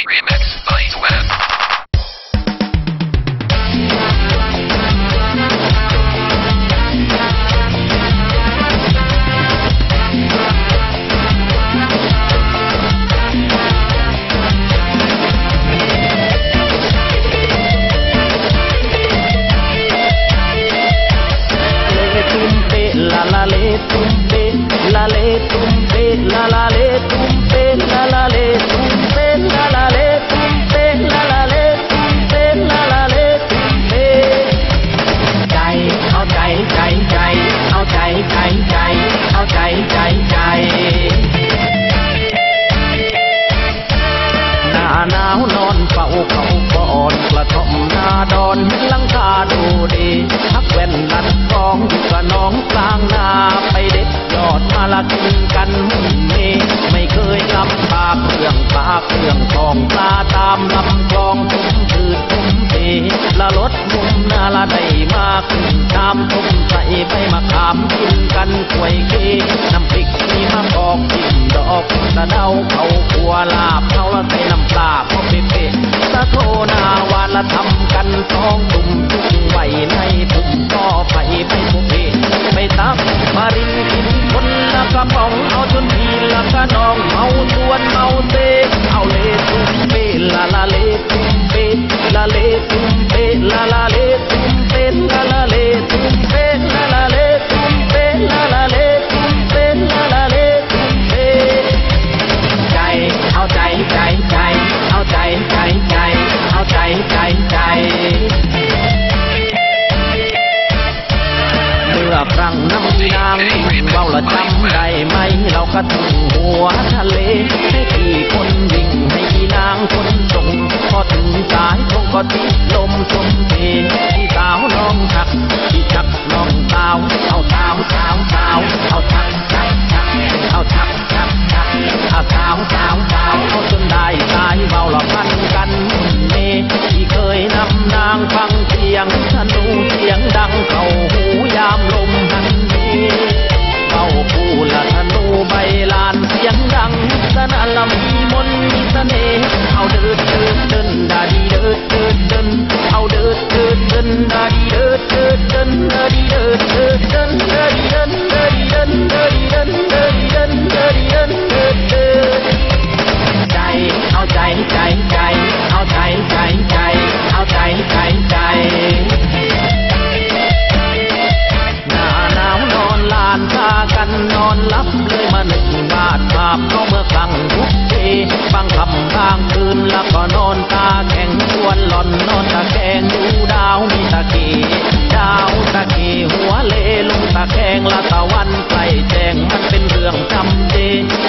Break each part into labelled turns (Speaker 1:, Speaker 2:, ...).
Speaker 1: Remix by Web.
Speaker 2: หนาวนอนเฝ้าเขาก่อนกระท่อมนาดอนหลังคาดูดีทักแว่นลัดกองอยู่กับน้องกลางนาไปเด็ดยอดมาละกินกันมุ่งเมไม่เคยลำบากเครื่องปลาเครื่องทองปลาตามลำคลองทุ่มพืชทุ่มเทละรถมุมนาละได้มาขึ้นชามทุ่มใส่ใบมะขามกินกันกล้วยเกน้ำพริกมีมะกอกกินดอกตะเดาเขาขัวลาบเขาละใส่น้ำปลาพอเป๊ะๆตะโทนาวาละทำกันสองตุ่มจุ่มไว้ในปุ่มก็ไปผู้เพไปตักมารินกินคนละกระป๋องเอาจนทีละกระนองเมาชวนเมาเตเอาเลตุ้มเปละละเลตุ้มเปละเลตุ้มเปละละเลตุ้มเปละละเลตุ้มเปละละเลตุ้มเปละละเลตุ้มเปละละเลตุ้มเปใจเอาใจใจใจเอาใจใจใจเอาใจใจใจเมื่อครั้งน้ำนางเบาละจำได้ไหมเราก็ถึงหัวทะเลให้กี่คนวิ่งให้นางคนส่งพอถึงสายคงก็ติดลมชมเพที่สาวน้องทักที่ชักน้องสาวเอาสาวสาวสาวเอาทักทักทักเอาทักทักทักเอาสาวสาวสาวเอาจนได้สายเบาละพันกันเมที่เคยนำนางฟังเสียงธนูเสียงดังเข้าหูยามลมหันเมเข้าผู้ละธนูใบลานเสียงดังสนั่นละมีมนต์มีเสน่ห์เอาเดินเดินเดินดาดีเดินเดินเดินเอาเดินเดินเดินดาดีเดินเดินเดินดาดีเดินเดินเดินดาดีเดินดาดีเดินดาดีเดินดาดีเดินดาดีเดินเดินเดินใจเอาใจใจใจเอาใจใจใจเอาใจใจใจหน้าหนาวนอนลานพากันนอนหลับเลยมาหนึ่งบาทภาพเขาเมื่อกลางทุกทีบางค่ำบางคืนแล้วก็นอนตาแข็งชวนหล่อนนอนตะแคงดูดาวมีตะกีดาวตะกีหัวเลลงตะแคงละตะวันใกล้แจ้งมันเป็นเรื่องจำเจ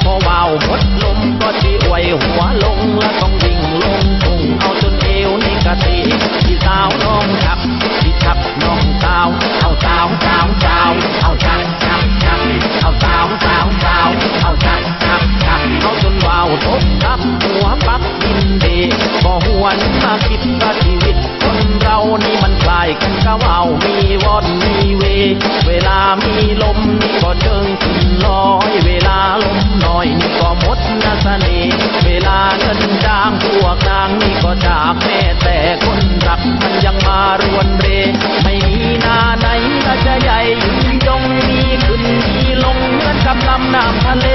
Speaker 2: พอว่าวหดลมก็ที่อวยหัวลงและต้องวิ่งลงทุ่งเอาจนเอวนี่กะตีที่สาวน้องทับที่ทับน้องสาวเอาสาวสาวสาวเอาทับทับทับเอาสาวสาวสาวเอาทับทับทับเอาจนว่าวทบทับหัวปักดินเดพอหวนมาคิดว่าชีวิตคนเรานี่มันคล้ายกันกับว่าวมีวอนมีเวลามีลมนี่ก็เชิงขึ้นลอยเวลาลมหน่อยนี่ก็หมดนาเสน่ห์เวลาเงินจ้างพวกนางนี่ก็จากแม่แต่คนรักมันยังมารวนเรไม่มีนาไหนน่าจะใหญ่ยืนยงมีขึ้นมีลงเหมือนกับลำน้ำทะเล